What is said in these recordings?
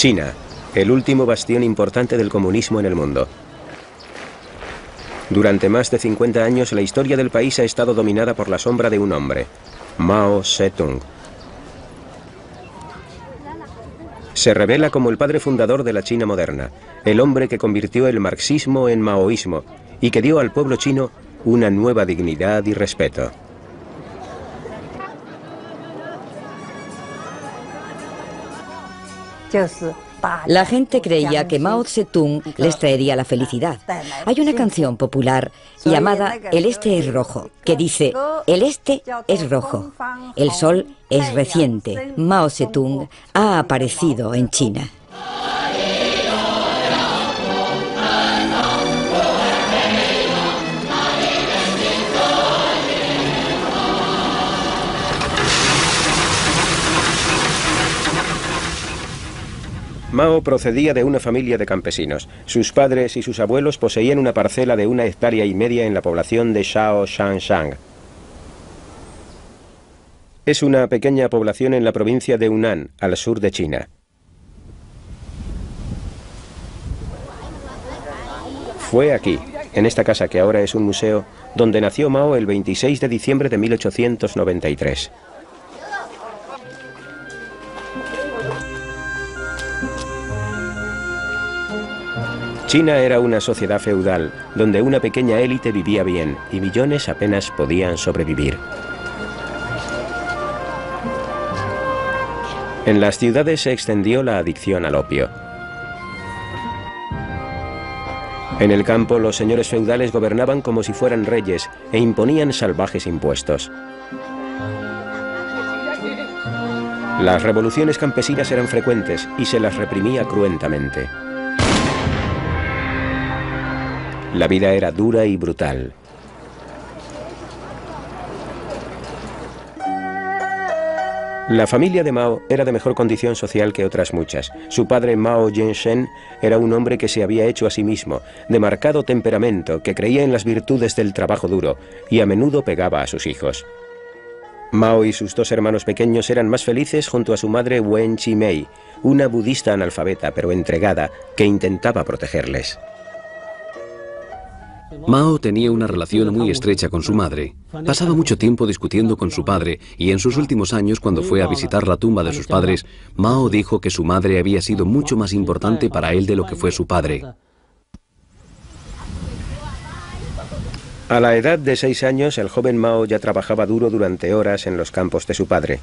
China, el último bastión importante del comunismo en el mundo. Durante más de 50 años la historia del país ha estado dominada por la sombra de un hombre, Mao Zedong. Se revela como el padre fundador de la China moderna, el hombre que convirtió el marxismo en maoísmo y que dio al pueblo chino una nueva dignidad y respeto. La gente creía que Mao Zedong les traería la felicidad. Hay una canción popular llamada El Este es rojo, que dice: el Este es rojo, el sol es reciente, Mao Zedong ha aparecido en China. Mao procedía de una familia de campesinos. Sus padres y sus abuelos poseían una parcela de 1,5 hectáreas en la población de Shaoxanshang. Es una pequeña población en la provincia de Hunan, al sur de China. Fue aquí, en esta casa que ahora es un museo, donde nació Mao el 26 de diciembre de 1893. China era una sociedad feudal, donde una pequeña élite vivía bien y millones apenas podían sobrevivir. En las ciudades se extendió la adicción al opio. En el campo los señores feudales gobernaban como si fueran reyes e imponían salvajes impuestos. Las revoluciones campesinas eran frecuentes y se las reprimía cruentamente. La vida era dura y brutal. La familia de Mao era de mejor condición social que otras muchas. Su padre, Mao Zedong, era un hombre que se había hecho a sí mismo, de marcado temperamento, que creía en las virtudes del trabajo duro y a menudo pegaba a sus hijos. Mao y sus 2 hermanos pequeños eran más felices junto a su madre Wen Chimei, una budista analfabeta pero entregada que intentaba protegerles. Mao tenía una relación muy estrecha con su madre. Pasaba mucho tiempo discutiendo con su padre y en sus últimos años, cuando fue a visitar la tumba de sus padres, Mao dijo que su madre había sido mucho más importante para él de lo que fue su padre. A la edad de 6 años, el joven Mao ya trabajaba duro durante horas en los campos de su padre.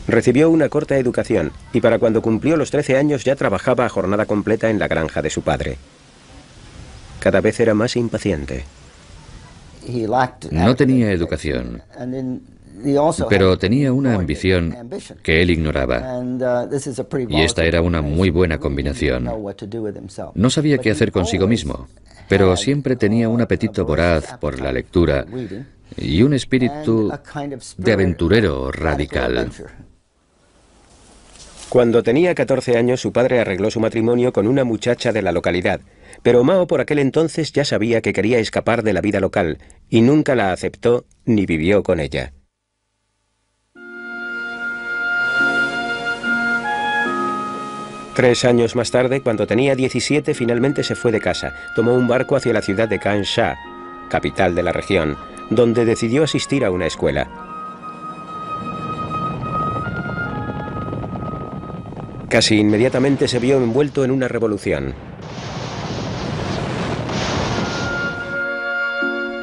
Recibió una corta educación y para cuando cumplió los 13 años ya trabajaba a jornada completa en la granja de su padre. Cada vez era más impaciente. No tenía educación, pero tenía una ambición que él ignoraba. Y esta era una muy buena combinación. No sabía qué hacer consigo mismo, pero siempre tenía un apetito voraz por la lectura y un espíritu de aventurero radical. Cuando tenía 14 años, su padre arregló su matrimonio con una muchacha de la localidad, pero Mao por aquel entonces ya sabía que quería escapar de la vida local y nunca la aceptó ni vivió con ella. Tres años más tarde, cuando tenía 17, finalmente se fue de casa. Tomó un barco hacia la ciudad de Kansha, capital de la región, donde decidió asistir a una escuela. Casi inmediatamente se vio envuelto en una revolución.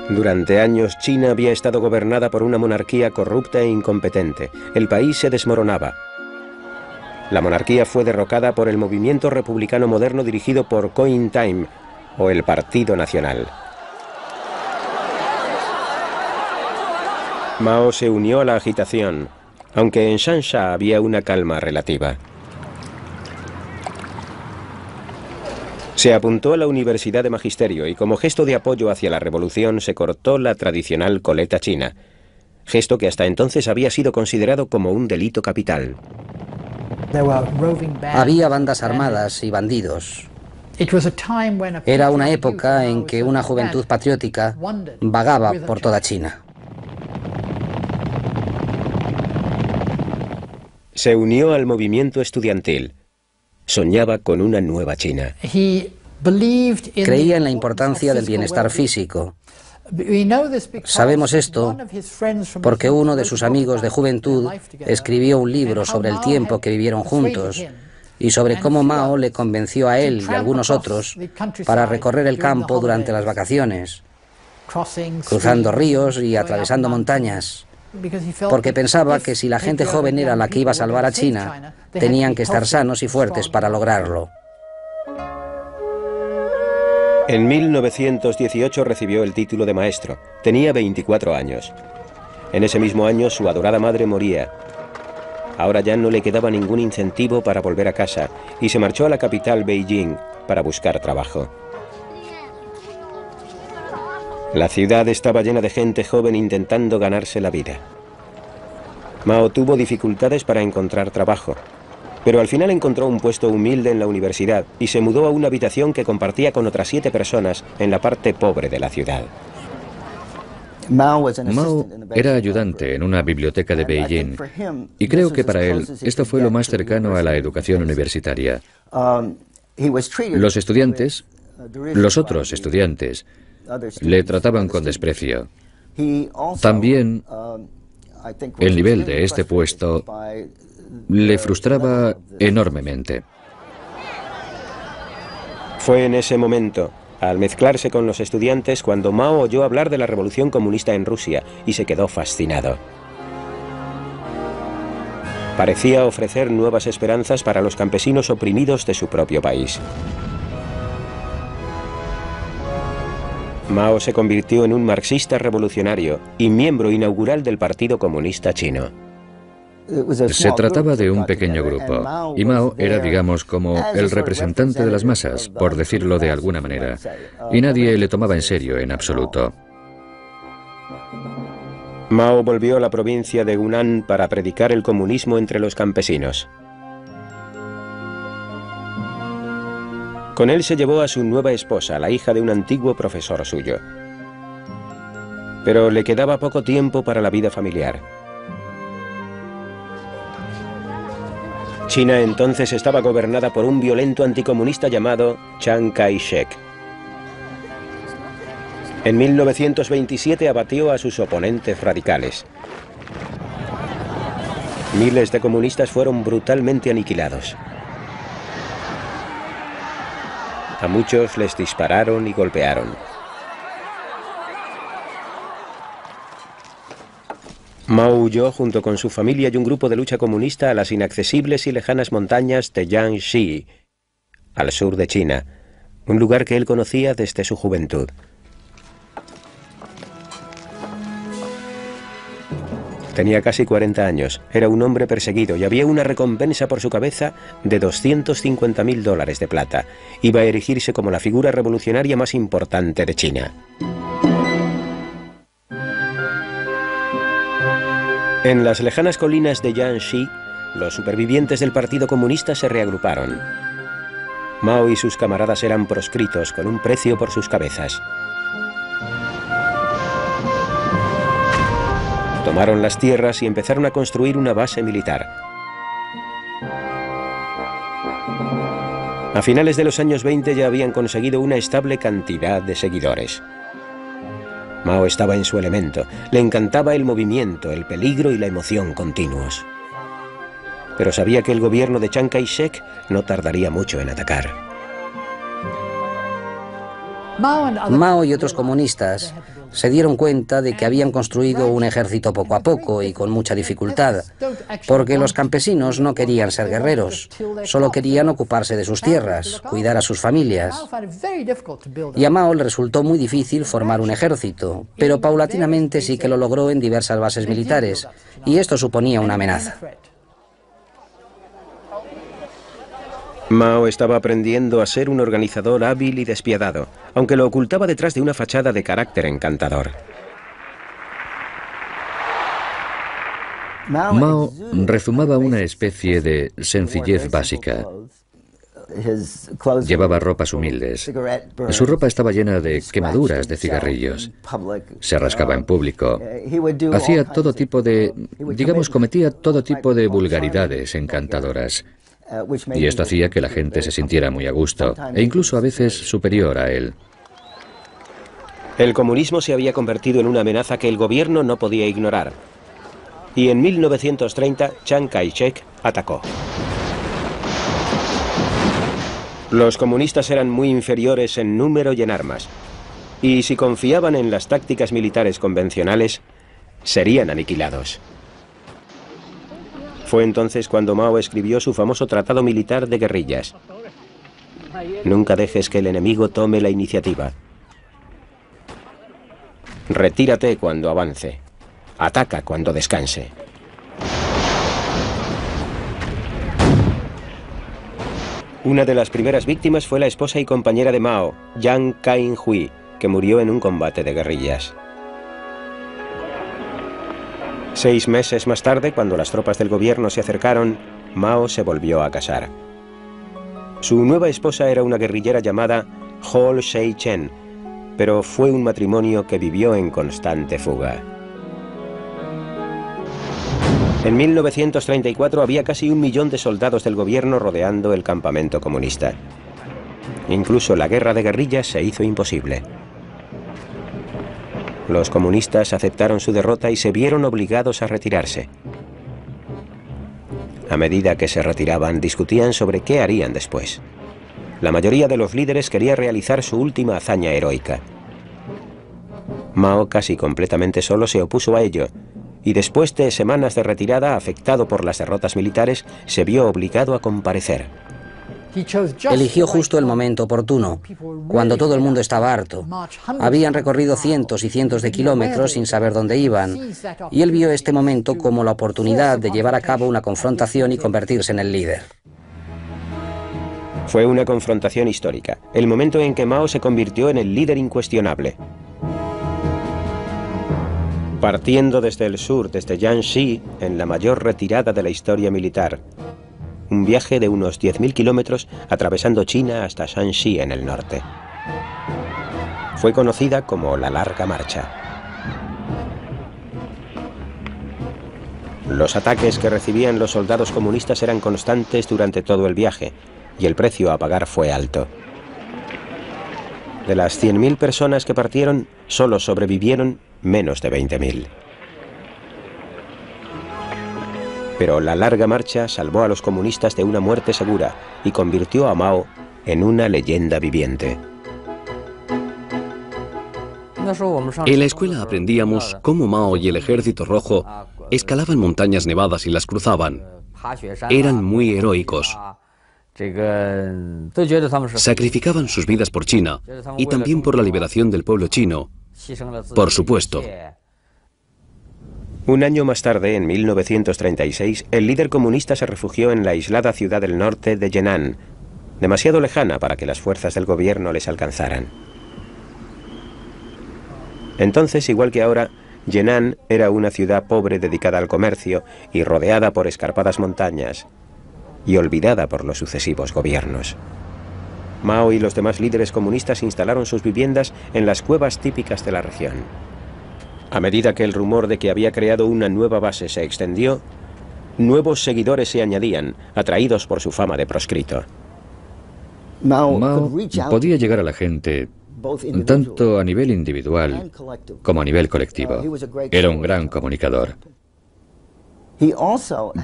Durante años, China había estado gobernada por una monarquía corrupta e incompetente. El país se desmoronaba. La monarquía fue derrocada por el movimiento republicano moderno dirigido por Kuomintang, o el Partido Nacional. Mao se unió a la agitación, aunque en Shansha había una calma relativa. Se apuntó a la Universidad de Magisterio y como gesto de apoyo hacia la revolución se cortó la tradicional coleta china, gesto que hasta entonces había sido considerado como un delito capital. Había bandas armadas y bandidos. Era una época en que una juventud patriótica vagaba por toda China. Se unió al movimiento estudiantil. Soñaba con una nueva China. Creía en la importancia del bienestar físico. Sabemos esto porque uno de sus amigos de juventud escribió un libro sobre el tiempo que vivieron juntos y sobre cómo Mao le convenció a él y a algunos otros para recorrer el campo durante las vacaciones, cruzando ríos y atravesando montañas, porque pensaba que si la gente joven era la que iba a salvar a China, tenían que estar sanos y fuertes para lograrlo. En 1918 recibió el título de maestro. Tenía 24 años. En ese mismo año su adorada madre moría. Ahora ya no le quedaba ningún incentivo para volver a casa y se marchó a la capital, Beijing, para buscar trabajo. La ciudad estaba llena de gente joven intentando ganarse la vida. Mao tuvo dificultades para encontrar trabajo, pero al final encontró un puesto humilde en la universidad y se mudó a una habitación que compartía con otras 7 personas en la parte pobre de la ciudad. Mao era ayudante en una biblioteca de Beijing y creo que para él esto fue lo más cercano a la educación universitaria. Los estudiantes, los otros estudiantes, le trataban con desprecio. También el nivel de este puesto le frustraba enormemente. Fue en ese momento, al mezclarse con los estudiantes, cuando Mao oyó hablar de la revolución comunista en Rusia y se quedó fascinado. Parecía ofrecer nuevas esperanzas para los campesinos oprimidos de su propio país. Mao se convirtió en un marxista revolucionario y miembro inaugural del Partido Comunista Chino. Se trataba de un pequeño grupo, y Mao era, digamos, como el representante de las masas, por decirlo de alguna manera, y nadie le tomaba en serio en absoluto. Mao volvió a la provincia de Hunan para predicar el comunismo entre los campesinos. Con él se llevó a su nueva esposa, la hija de un antiguo profesor suyo. Pero le quedaba poco tiempo para la vida familiar. China entonces estaba gobernada por un violento anticomunista llamado Chiang Kai-shek. En 1927 abatió a sus oponentes radicales. Miles de comunistas fueron brutalmente aniquilados. A muchos les dispararon y golpearon. Mao huyó junto con su familia y un grupo de lucha comunista a las inaccesibles y lejanas montañas de Jiangxi, al sur de China, un lugar que él conocía desde su juventud. Tenía casi 40 años, era un hombre perseguido y había una recompensa por su cabeza de $250.000 de plata. Iba a erigirse como la figura revolucionaria más importante de China. En las lejanas colinas de Jiangxi, los supervivientes del Partido Comunista se reagruparon. Mao y sus camaradas eran proscritos con un precio por sus cabezas. Tomaron las tierras y empezaron a construir una base militar. A finales de los años 20 ya habían conseguido una estable cantidad de seguidores. Mao estaba en su elemento, le encantaba el movimiento, el peligro y la emoción continuos. Pero sabía que el gobierno de Chiang Kai-shek no tardaría mucho en atacar. Mao y otros comunistas se dieron cuenta de que habían construido un ejército poco a poco y con mucha dificultad, porque los campesinos no querían ser guerreros, solo querían ocuparse de sus tierras, cuidar a sus familias. Y a Mao le resultó muy difícil formar un ejército, pero paulatinamente sí que lo logró en diversas bases militares, y esto suponía una amenaza. Mao estaba aprendiendo a ser un organizador hábil y despiadado, aunque lo ocultaba detrás de una fachada de carácter encantador. Mao rezumaba una especie de sencillez básica. Llevaba ropas humildes. Su ropa estaba llena de quemaduras de cigarrillos. Se rascaba en público. Hacía todo tipo de... cometía todo tipo de vulgaridades encantadoras. Y esto hacía que la gente se sintiera muy a gusto, e incluso a veces superior a él. El comunismo se había convertido en una amenaza que el gobierno no podía ignorar. Y en 1930, Chiang Kai-shek atacó. Los comunistas eran muy inferiores en número y en armas. Y si confiaban en las tácticas militares convencionales, serían aniquilados. Fue entonces cuando Mao escribió su famoso Tratado Militar de Guerrillas. Nunca dejes que el enemigo tome la iniciativa. Retírate cuando avance. Ataca cuando descanse. Una de las primeras víctimas fue la esposa y compañera de Mao, Yang Kai-hui, que murió en un combate de guerrillas. 6 meses más tarde, cuando las tropas del gobierno se acercaron, Mao se volvió a casar. Su nueva esposa era una guerrillera llamada Hol Shei-chen, pero fue un matrimonio que vivió en constante fuga. En 1934 había casi 1 millón de soldados del gobierno rodeando el campamento comunista. Incluso la guerra de guerrillas se hizo imposible. Los comunistas aceptaron su derrota y se vieron obligados a retirarse. A medida que se retiraban, discutían sobre qué harían después. La mayoría de los líderes quería realizar su última hazaña heroica. Mao, casi completamente solo, se opuso a ello, y después de semanas de retirada, afectado por las derrotas militares, se vio obligado a comparecer. Eligió justo el momento oportuno, cuando todo el mundo estaba harto. Habían recorrido cientos y cientos de kilómetros sin saber dónde iban, y él vio este momento como la oportunidad de llevar a cabo una confrontación y convertirse en el líder. Fue una confrontación histórica, el momento en que Mao se convirtió en el líder incuestionable. Partiendo desde el sur, desde Jiangxi, en la mayor retirada de la historia militar. Un viaje de unos 10.000 kilómetros atravesando China hasta Shanxi en el norte. Fue conocida como la Larga Marcha. Los ataques que recibían los soldados comunistas eran constantes durante todo el viaje, y el precio a pagar fue alto. De las 100.000 personas que partieron, solo sobrevivieron menos de 20.000. Pero la Larga Marcha salvó a los comunistas de una muerte segura y convirtió a Mao en una leyenda viviente. En la escuela aprendíamos cómo Mao y el Ejército Rojo escalaban montañas nevadas y las cruzaban. Eran muy heroicos. Sacrificaban sus vidas por China y también por la liberación del pueblo chino. Por supuesto. Un año más tarde, en 1936, el líder comunista se refugió en la aislada ciudad del norte de Yenan, demasiado lejana para que las fuerzas del gobierno les alcanzaran. Entonces, igual que ahora, Yenan era una ciudad pobre dedicada al comercio y rodeada por escarpadas montañas, y olvidada por los sucesivos gobiernos. Mao y los demás líderes comunistas instalaron sus viviendas en las cuevas típicas de la región. A medida que el rumor de que había creado una nueva base se extendió, nuevos seguidores se añadían, atraídos por su fama de proscrito. Mao podía llegar a la gente tanto a nivel individual como a nivel colectivo. Era un gran comunicador.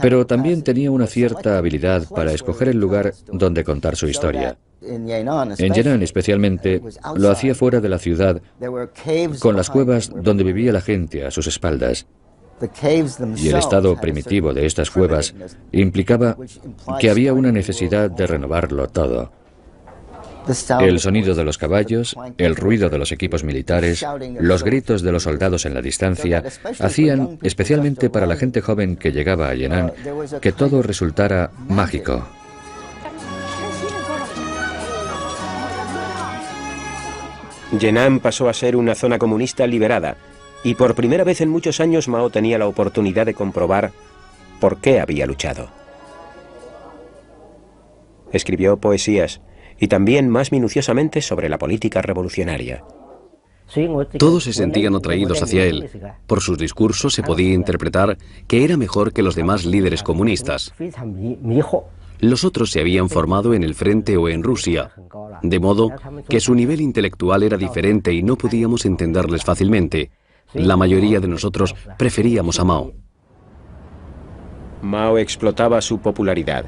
Pero también tenía una cierta habilidad para escoger el lugar donde contar su historia. En Yenan especialmente, lo hacía fuera de la ciudad, con las cuevas donde vivía la gente a sus espaldas. Y el estado primitivo de estas cuevas implicaba que había una necesidad de renovarlo todo. El sonido de los caballos, el ruido de los equipos militares, los gritos de los soldados en la distancia, hacían, especialmente para la gente joven que llegaba a Yenan, que todo resultara mágico. Yenan pasó a ser una zona comunista liberada, y por primera vez en muchos años Mao tenía la oportunidad de comprobar por qué había luchado. escribió poesías y también más minuciosamente sobre la política revolucionaria. Todos se sentían atraídos hacia él. Por sus discursos se podía interpretar que era mejor que los demás líderes comunistas. Los otros se habían formado en el frente o en Rusia, de modo que su nivel intelectual era diferente y no podíamos entenderles fácilmente. La mayoría de nosotros preferíamos a Mao. Mao explotaba su popularidad.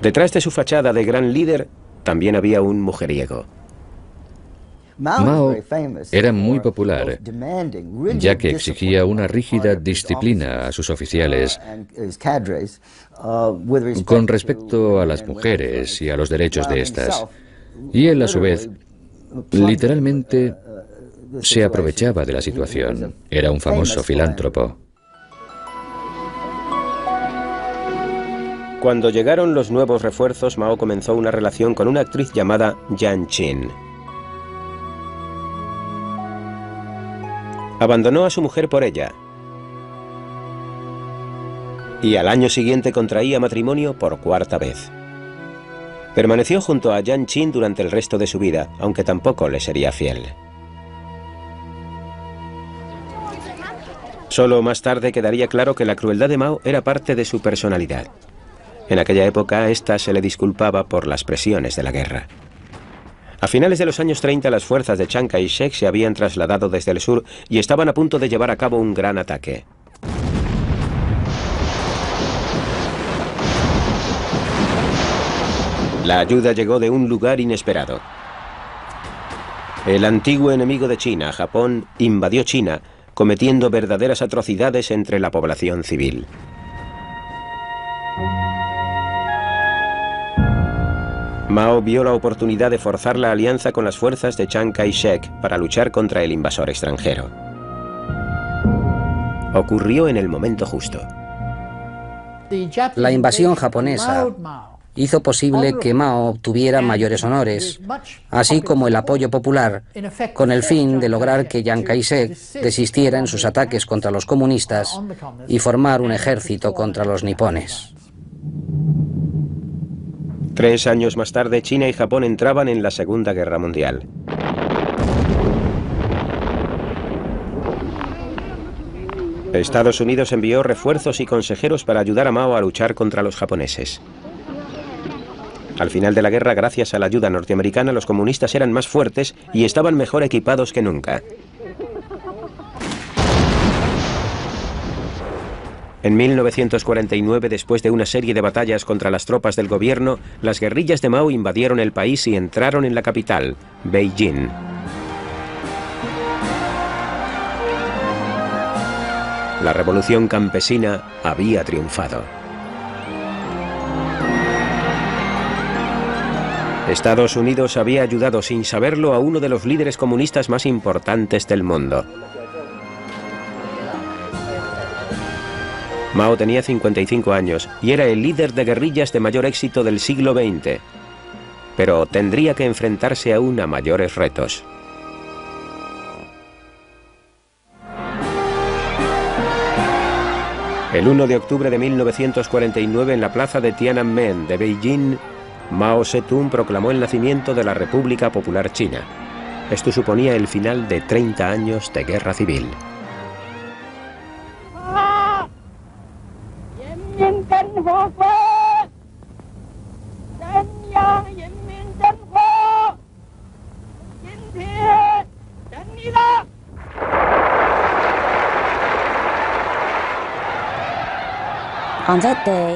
Detrás de su fachada de gran líder también había un mujeriego. Mao era muy popular, ya que exigía una rígida disciplina a sus oficiales con respecto a las mujeres y a los derechos de estas. Y él, a su vez, literalmente se aprovechaba de la situación. Era un famoso filántropo. Cuando llegaron los nuevos refuerzos, Mao comenzó una relación con una actriz llamada Yang Qin. Abandonó a su mujer por ella y al año siguiente contraía matrimonio por cuarta vez. Permaneció junto a Yang Qin durante el resto de su vida, aunque tampoco le sería fiel. Solo más tarde quedaría claro que la crueldad de Mao era parte de su personalidad. En aquella época, a esta se le disculpaba por las presiones de la guerra. A finales de los años 30, las fuerzas de Chiang Kai-shek se habían trasladado desde el sur y estaban a punto de llevar a cabo un gran ataque. La ayuda llegó de un lugar inesperado. El antiguo enemigo de China, Japón, invadió China, cometiendo verdaderas atrocidades entre la población civil. Mao vio la oportunidad de forzar la alianza con las fuerzas de Chiang Kai-shek para luchar contra el invasor extranjero. Ocurrió en el momento justo. La invasión japonesa hizo posible que Mao obtuviera mayores honores, así como el apoyo popular, con el fin de lograr que Chiang Kai-shek desistiera en sus ataques contra los comunistas y formar un ejército contra los nipones. 3 años más tarde, China y Japón entraban en la Segunda Guerra Mundial. Estados Unidos envió refuerzos y consejeros para ayudar a Mao a luchar contra los japoneses. Al final de la guerra, gracias a la ayuda norteamericana, los comunistas eran más fuertes y estaban mejor equipados que nunca. En 1949, después de una serie de batallas contra las tropas del gobierno, las guerrillas de Mao invadieron el país y entraron en la capital, Beijing. La revolución campesina había triunfado. Estados Unidos había ayudado sin saberlo a uno de los líderes comunistas más importantes del mundo. Mao tenía 55 años y era el líder de guerrillas de mayor éxito del siglo XX, pero tendría que enfrentarse aún a mayores retos. El 1 de octubre de 1949, en la plaza de Tiananmen de Beijing, Mao Zedong proclamó el nacimiento de la República Popular China. Esto suponía el final de 30 años de guerra civil.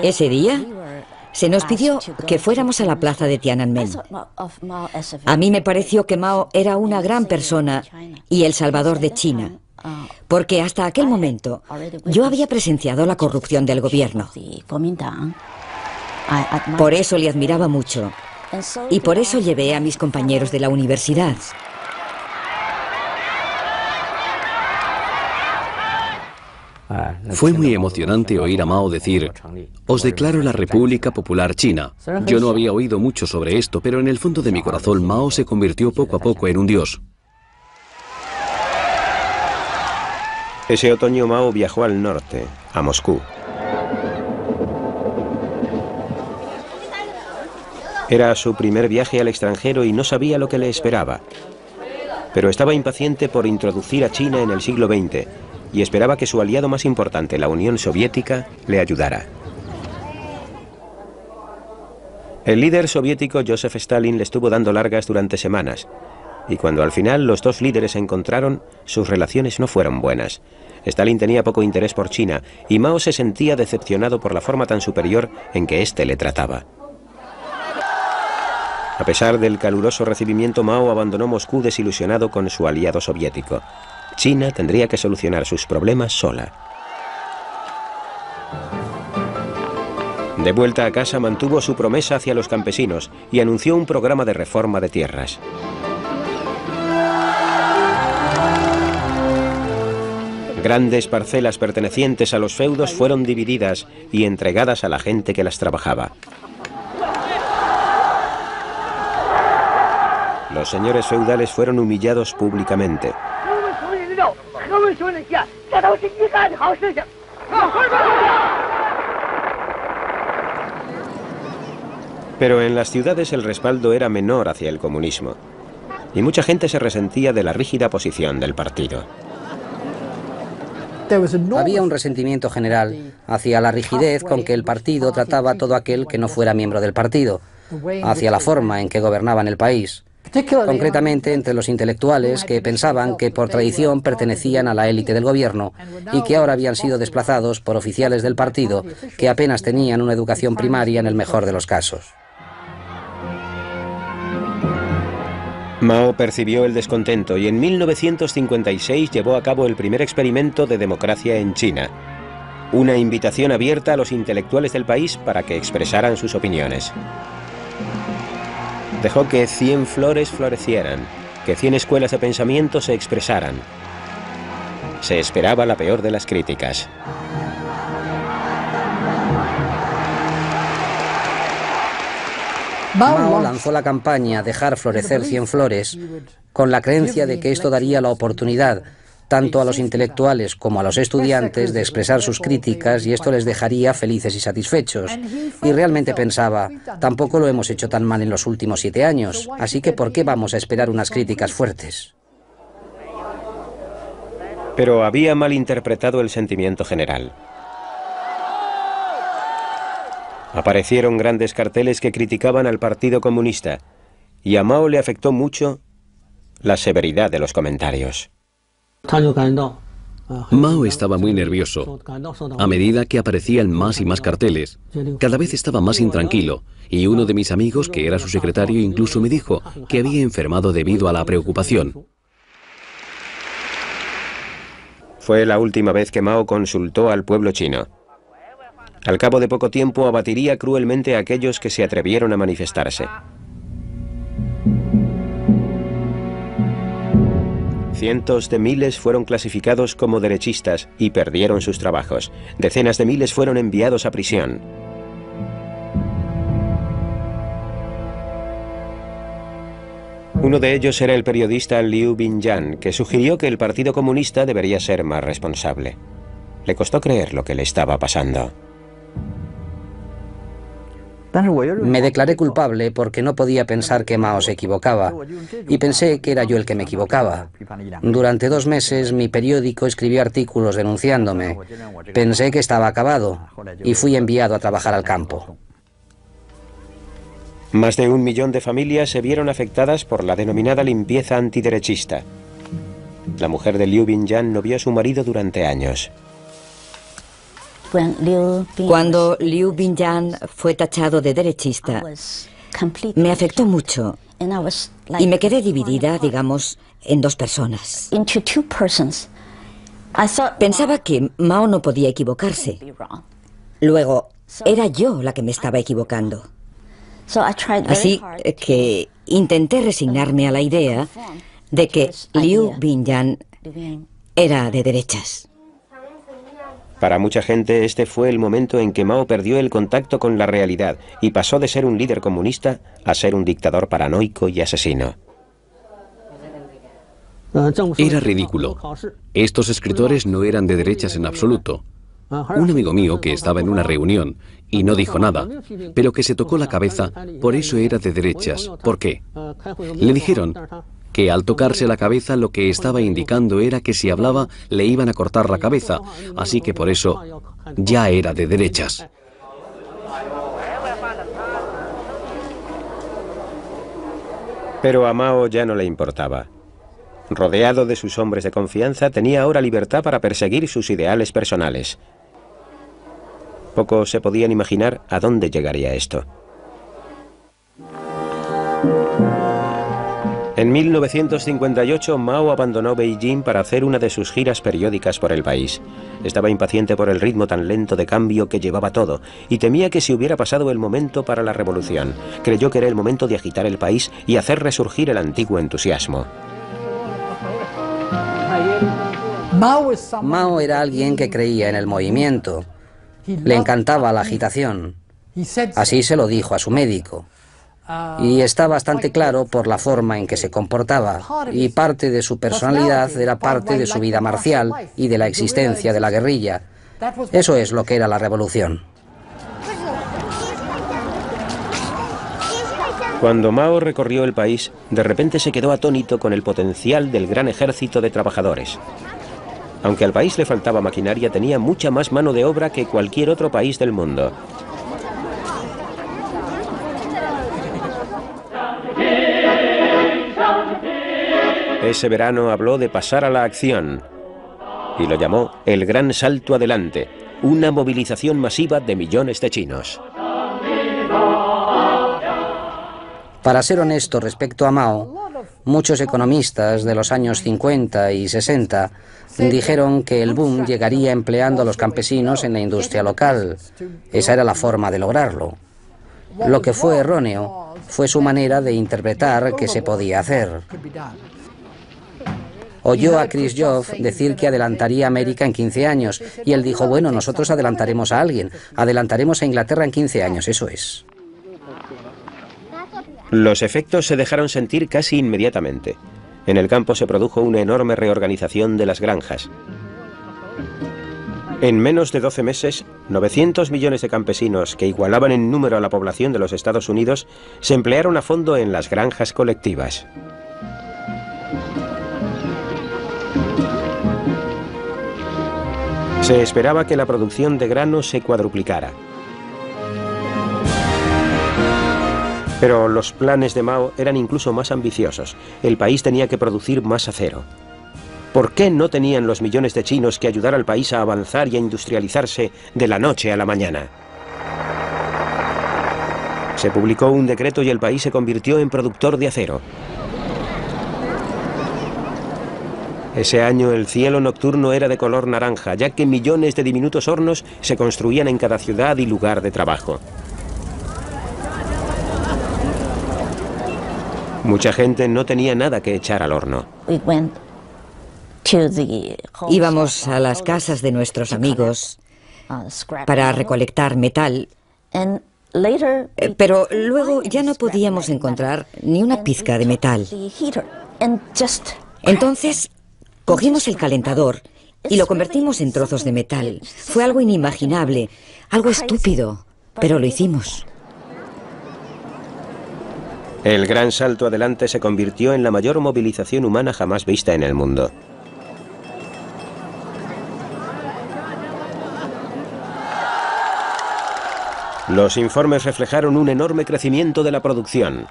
Ese día se nos pidió que fuéramos a la plaza de Tiananmen. A mí me pareció que Mao era una gran persona y el salvador de China, porque hasta aquel momento yo había presenciado la corrupción del gobierno. Por eso le admiraba mucho y por eso llevé a mis compañeros de la universidad. Fue muy emocionante oír a Mao decir: «Os declaro la República Popular China». Yo no había oído mucho sobre esto, pero en el fondo de mi corazón Mao se convirtió poco a poco en un dios. Ese otoño Mao viajó al norte, a Moscú. Era su primer viaje al extranjero y no sabía lo que le esperaba. Pero estaba impaciente por introducir a China en el siglo XX y esperaba que su aliado más importante, la Unión Soviética, le ayudara. El líder soviético Joseph Stalin le estuvo dando largas durante semanas, y cuando al final los dos líderes se encontraron, sus relaciones no fueron buenas. Stalin tenía poco interés por China y Mao se sentía decepcionado por la forma tan superior en que éste le trataba. A pesar del caluroso recibimiento, Mao abandonó Moscú desilusionado con su aliado soviético. China tendría que solucionar sus problemas sola. De vuelta a casa mantuvo su promesa hacia los campesinos y anunció un programa de reforma de tierras. Grandes parcelas pertenecientes a los feudos fueron divididas y entregadas a la gente que las trabajaba. Los señores feudales fueron humillados públicamente. Pero en las ciudades el respaldo era menor hacia el comunismo, y mucha gente se resentía de la rígida posición del partido. Había un resentimiento general hacia la rigidez con que el partido trataba a todo aquel que no fuera miembro del partido, hacia la forma en que gobernaban el país, concretamente entre los intelectuales que pensaban que por tradición pertenecían a la élite del gobierno y que ahora habían sido desplazados por oficiales del partido que apenas tenían una educación primaria en el mejor de los casos. Mao percibió el descontento y en 1956 llevó a cabo el primer experimento de democracia en China. Una invitación abierta a los intelectuales del país para que expresaran sus opiniones. Dejó que 100 flores florecieran, que 100 escuelas de pensamiento se expresaran. Se esperaba la peor de las críticas. Mao lanzó la campaña Dejar florecer 100 flores con la creencia de que esto daría la oportunidad tanto a los intelectuales como a los estudiantes de expresar sus críticas y esto les dejaría felices y satisfechos. Y realmente pensaba, tampoco lo hemos hecho tan mal en los últimos 7 años, así que ¿por qué vamos a esperar unas críticas fuertes? Pero había malinterpretado el sentimiento general. Aparecieron grandes carteles que criticaban al Partido Comunista, y a Mao le afectó mucho la severidad de los comentarios. Mao estaba muy nervioso. A medida que aparecían más y más carteles, cada vez estaba más intranquilo, y uno de mis amigos, que era su secretario, incluso me dijo que había enfermado debido a la preocupación. Fue la última vez que Mao consultó al pueblo chino. Al cabo de poco tiempo abatiría cruelmente a aquellos que se atrevieron a manifestarse. Cientos de miles fueron clasificados como derechistas y perdieron sus trabajos. Decenas de miles fueron enviados a prisión. Uno de ellos era el periodista Liu Binyan, que sugirió que el Partido Comunista debería ser más responsable. Le costó creer lo que le estaba pasando. Me declaré culpable porque no podía pensar que Mao se equivocaba, y pensé que era yo el que me equivocaba. Durante 2 meses mi periódico escribió artículos denunciándome. Pensé que estaba acabado, y fui enviado a trabajar al campo. Más de 1 millón de familias se vieron afectadas por la denominada limpieza antiderechista. La mujer de Liu Binyan no vio a su marido durante años. Cuando Liu Binyan fue tachado de derechista, me afectó mucho y me quedé dividida, digamos, en 2 personas. Pensaba que Mao no podía equivocarse. Luego, era yo la que me estaba equivocando. Así que intenté resignarme a la idea de que Liu Binyan era de derechas. Para mucha gente este fue el momento en que Mao perdió el contacto con la realidad y pasó de ser un líder comunista a ser un dictador paranoico y asesino. Era ridículo. Estos escritores no eran de derechas en absoluto. Un amigo mío que estaba en una reunión y no dijo nada, pero que se tocó la cabeza, por eso era de derechas. ¿Por qué? Le dijeron que al tocarse la cabeza lo que estaba indicando era que si hablaba le iban a cortar la cabeza, así que por eso ya era de derechas. Pero a Mao ya no le importaba. Rodeado de sus hombres de confianza, tenía ahora libertad para perseguir sus ideales personales. Pocos se podían imaginar a dónde llegaría esto. En 1958, Mao abandonó Beijing para hacer una de sus giras periódicas por el país. Estaba impaciente por el ritmo tan lento de cambio que llevaba todo y temía que se hubiera pasado el momento para la revolución. Creyó que era el momento de agitar el país y hacer resurgir el antiguo entusiasmo. Mao era alguien que creía en el movimiento. Le encantaba la agitación. Así se lo dijo a su médico. Y está bastante claro por la forma en que se comportaba, y parte de su personalidad era parte de su vida marcial y de la existencia de la guerrilla. Eso es lo que era la revolución. Cuando Mao recorrió el país, de repente se quedó atónito con el potencial del gran ejército de trabajadores. Aunque al país le faltaba maquinaria, tenía mucha más mano de obra que cualquier otro país del mundo. Ese verano habló de pasar a la acción y lo llamó el Gran Salto Adelante, una movilización masiva de millones de chinos. Para ser honesto respecto a Mao, muchos economistas de los años 50 y 60 dijeron que el boom llegaría empleando a los campesinos en la industria local. Esa era la forma de lograrlo. Lo que fue erróneo fue su manera de interpretar que se podía hacer. Oyó a Khrushchev decir que adelantaría a América en 15 años, y él dijo, bueno, nosotros adelantaremos a alguien, adelantaremos a Inglaterra en 15 años, eso es. Los efectos se dejaron sentir casi inmediatamente. En el campo se produjo una enorme reorganización de las granjas. En menos de 12 meses, 900 millones de campesinos, que igualaban en número a la población de los Estados Unidos, se emplearon a fondo en las granjas colectivas. Se esperaba que la producción de grano se cuadruplicara. Pero los planes de Mao eran incluso más ambiciosos. El país tenía que producir más acero. ¿Por qué no tenían los millones de chinos que ayudar al país a avanzar y a industrializarse de la noche a la mañana? Se publicó un decreto y el país se convirtió en productor de acero. Ese año el cielo nocturno era de color naranja, ya que millones de diminutos hornos se construían en cada ciudad y lugar de trabajo. Mucha gente no tenía nada que echar al horno. Íbamos a las casas de nuestros amigos para recolectar metal, pero luego ya no podíamos encontrar ni una pizca de metal. Entonces cogimos el calentador y lo convertimos en trozos de metal. Fue algo inimaginable, algo estúpido, pero lo hicimos. El Gran Salto Adelante se convirtió en la mayor movilización humana jamás vista en el mundo. Los informes reflejaron un enorme crecimiento de la producción.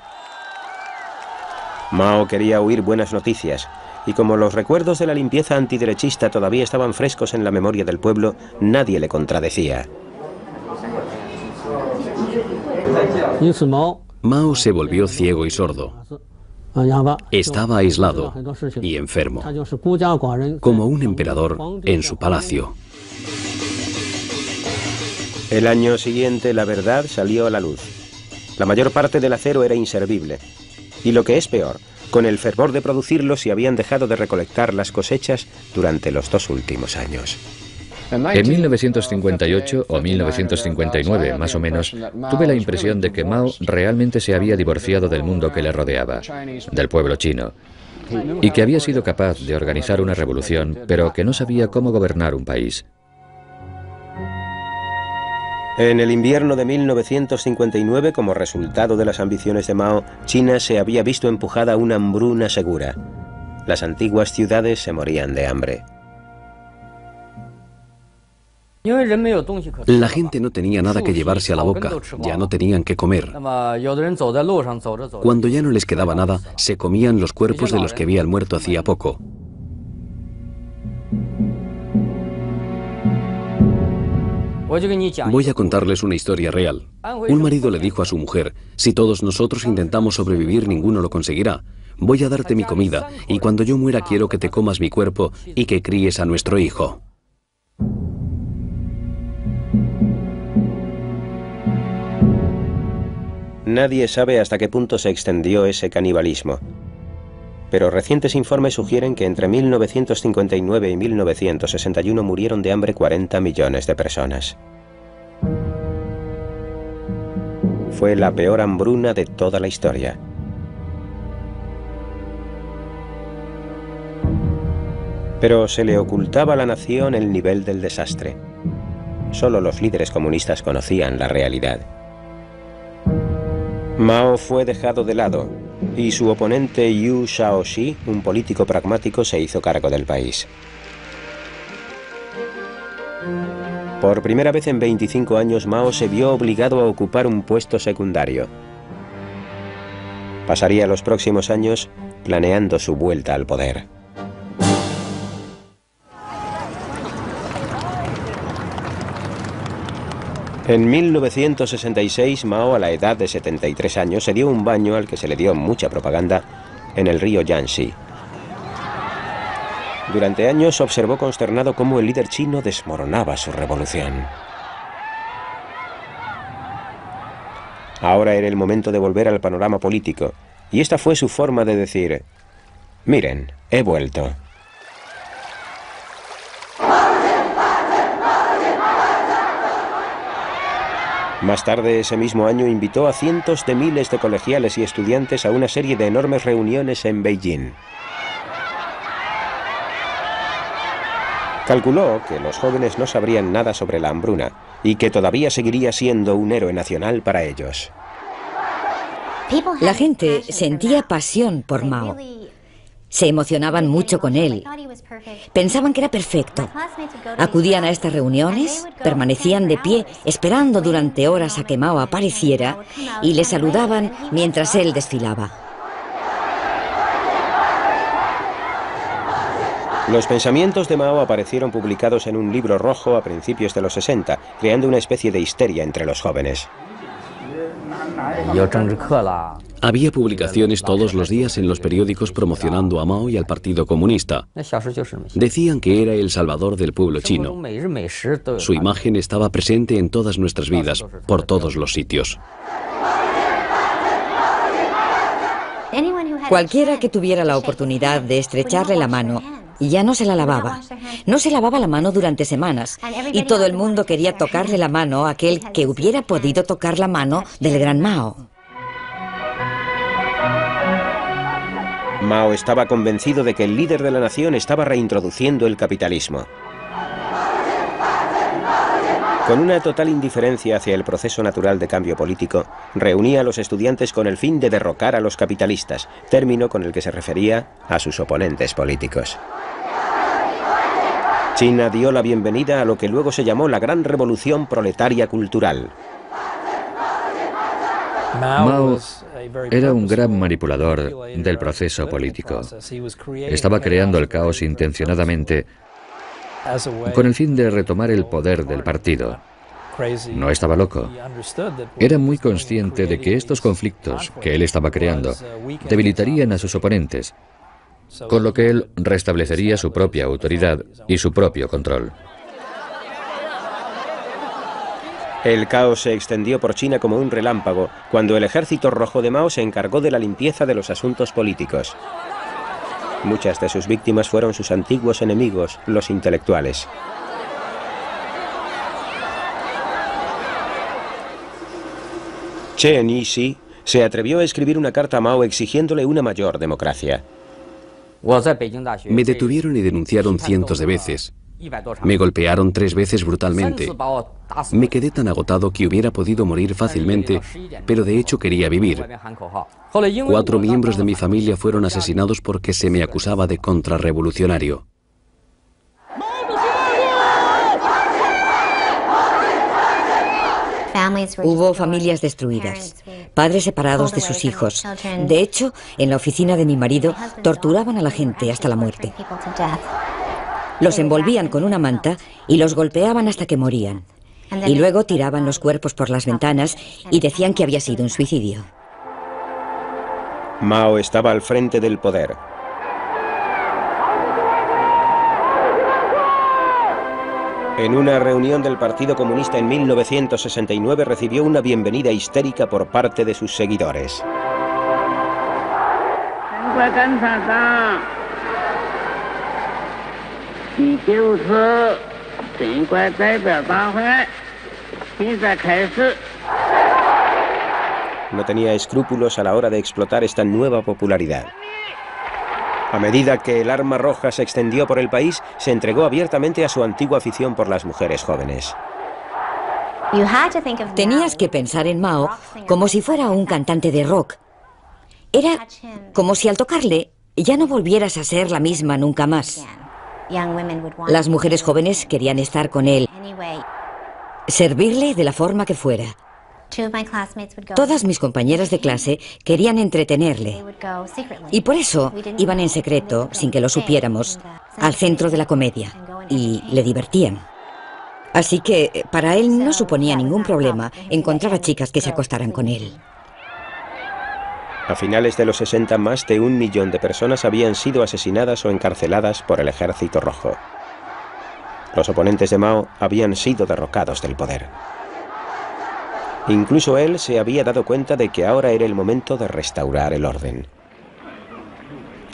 Mao quería oír buenas noticias, y como los recuerdos de la limpieza antiderechista todavía estaban frescos en la memoria del pueblo, nadie le contradecía. Mao se volvió ciego y sordo. Estaba aislado y enfermo, como un emperador en su palacio. El año siguiente la verdad salió a la luz. La mayor parte del acero era inservible. Y lo que es peor, con el fervor de producirlo se habían dejado de recolectar las cosechas durante los 2 últimos años. En 1958 o 1959, más o menos, tuve la impresión de que Mao realmente se había divorciado del mundo que le rodeaba, del pueblo chino, y que había sido capaz de organizar una revolución, pero que no sabía cómo gobernar un país. En el invierno de 1959, como resultado de las ambiciones de Mao, China se había visto empujada a una hambruna segura. Las antiguas ciudades se morían de hambre. La gente no tenía nada que llevarse a la boca, ya no tenían que comer. Cuando ya no les quedaba nada, se comían los cuerpos de los que habían muerto hacía poco. Voy a contarles una historia real. Un marido le dijo a su mujer: si todos nosotros intentamos sobrevivir, ninguno lo conseguirá. Voy a darte mi comida, y cuando yo muera quiero que te comas mi cuerpo y que críes a nuestro hijo. Nadie sabe hasta qué punto se extendió ese canibalismo. Pero recientes informes sugieren que entre 1959 y 1961 murieron de hambre 40 millones de personas. Fue la peor hambruna de toda la historia. Pero se le ocultaba a la nación el nivel del desastre. Solo los líderes comunistas conocían la realidad. Mao fue dejado de lado y su oponente Yu Shaoxi, un político pragmático, se hizo cargo del país. Por primera vez en 25 años, Mao se vio obligado a ocupar un puesto secundario. Pasaría los próximos años planeando su vuelta al poder. En 1966, Mao, a la edad de 73 años, se dio un baño al que se le dio mucha propaganda en el río Yangtze. Durante años observó consternado cómo el líder chino desmoronaba su revolución. Ahora era el momento de volver al panorama político, y esta fue su forma de decir: miren, he vuelto. Más tarde ese mismo año invitó a cientos de miles de colegiales y estudiantes a una serie de enormes reuniones en Beijing. Calculó que los jóvenes no sabrían nada sobre la hambruna y que todavía seguiría siendo un héroe nacional para ellos. La gente sentía pasión por Mao. Se emocionaban mucho con él. Pensaban que era perfecto. Acudían a estas reuniones, permanecían de pie, esperando durante horas a que Mao apareciera, y le saludaban mientras él desfilaba. Los pensamientos de Mao aparecieron publicados en un libro rojo a principios de los 60, creando una especie de histeria entre los jóvenes. Había publicaciones todos los días en los periódicos promocionando a Mao y al Partido Comunista. Decían que era el salvador del pueblo chino. Su imagen estaba presente en todas nuestras vidas, por todos los sitios. Cualquiera que tuviera la oportunidad de estrecharle la mano, ya no se la lavaba. No se lavaba la mano durante semanas, y todo el mundo quería tocarle la mano a aquel que hubiera podido tocar la mano del gran Mao. Mao estaba convencido de que el líder de la nación estaba reintroduciendo el capitalismo. Con una total indiferencia hacia el proceso natural de cambio político, reunía a los estudiantes con el fin de derrocar a los capitalistas, término con el que se refería a sus oponentes políticos. China dio la bienvenida a lo que luego se llamó la Gran Revolución Proletaria Cultural. Mao era un gran manipulador del proceso político. Estaba creando el caos intencionadamente con el fin de retomar el poder del partido. No estaba loco. Era muy consciente de que estos conflictos que él estaba creando debilitarían a sus oponentes, con lo que él restablecería su propia autoridad y su propio control. El caos se extendió por China como un relámpago cuando el ejército rojo de Mao se encargó de la limpieza de los asuntos políticos. Muchas de sus víctimas fueron sus antiguos enemigos, los intelectuales. Chen Yixi se atrevió a escribir una carta a Mao exigiéndole una mayor democracia. Me detuvieron y denunciaron cientos de veces, Me golpearon 3 veces brutalmente. Me quedé tan agotado que hubiera podido morir fácilmente, pero de hecho quería vivir. 4 miembros de mi familia fueron asesinados porque se me acusaba de contrarrevolucionario. Hubo familias destruidas, padres separados de sus hijos. De hecho, en la oficina de mi marido torturaban a la gente hasta la muerte. Los envolvían con una manta y los golpeaban hasta que morían. Y luego tiraban los cuerpos por las ventanas y decían que había sido un suicidio. Mao estaba al frente del poder. En una reunión del Partido Comunista en 1969 recibió una bienvenida histérica por parte de sus seguidores. No tenía escrúpulos a la hora de explotar esta nueva popularidad. A medida que el arma roja se extendió por el país, se entregó abiertamente a su antigua afición por las mujeres jóvenes. Tenías que pensar en Mao como si fuera un cantante de rock. Era como si al tocarle ya no volvieras a ser la misma nunca más. Las mujeres jóvenes querían estar con él, servirle de la forma que fuera. Todas mis compañeras de clase querían entretenerle y por eso iban en secreto, sin que lo supiéramos, al centro de la comedia y le divertían. Así que para él no suponía ningún problema encontrar a chicas que se acostaran con él. A finales de los 60, más de 1 millón de personas habían sido asesinadas o encarceladas por el Ejército Rojo. Los oponentes de Mao habían sido derrocados del poder. Incluso él se había dado cuenta de que ahora era el momento de restaurar el orden.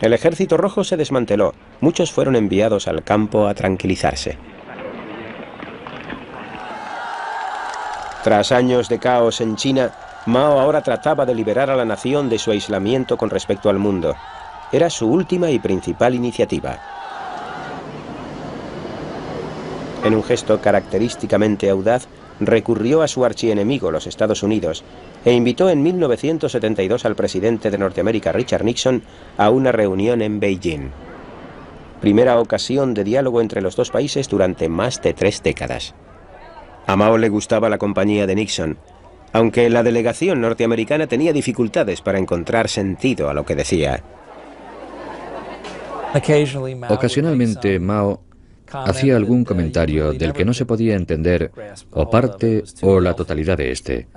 El Ejército Rojo se desmanteló. Muchos fueron enviados al campo a tranquilizarse. Tras años de caos en China, Mao ahora trataba de liberar a la nación de su aislamiento con respecto al mundo. Era su última y principal iniciativa. En un gesto característicamente audaz, recurrió a su archienemigo, los Estados Unidos, e invitó en 1972 al presidente de Norteamérica, Richard Nixon, a una reunión en Beijing. Primera ocasión de diálogo entre los dos países durante más de 3 décadas. A Mao le gustaba la compañía de Nixon, aunque la delegación norteamericana tenía dificultades para encontrar sentido a lo que decía. Ocasionalmente Mao hacía algún comentario del que no se podía entender o parte o la totalidad de este.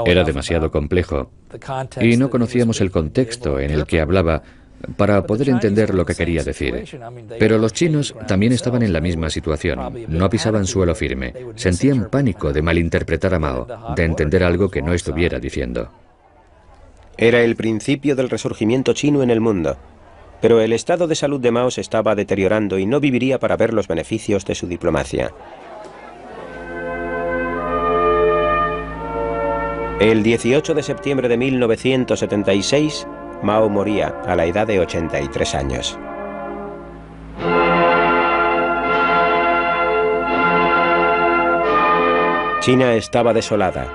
Era demasiado complejo y no conocíamos el contexto en el que hablaba para poder entender lo que quería decir. Pero los chinos también estaban en la misma situación. No pisaban suelo firme. Sentían pánico de malinterpretar a Mao, de entender algo que no estuviera diciendo. Era el principio del resurgimiento chino en el mundo. Pero el estado de salud de Mao se estaba deteriorando y no viviría para ver los beneficios de su diplomacia. El 18 de septiembre de 1976, Mao moría a la edad de 83 años. China estaba desolada.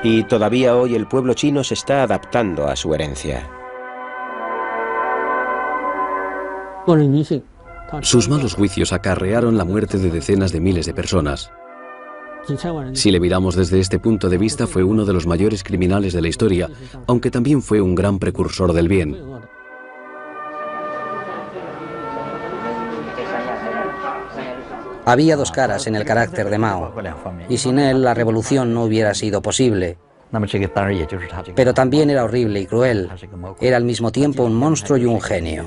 Y todavía hoy el pueblo chino se está adaptando a su herencia. Sus malos juicios acarrearon la muerte de decenas de miles de personas. Si le miramos desde este punto de vista, fue uno de los mayores criminales de la historia, aunque también fue un gran precursor del bien. Había 2 caras en el carácter de Mao, y sin él la revolución no hubiera sido posible. Pero también era horrible y cruel. Era al mismo tiempo un monstruo y un genio.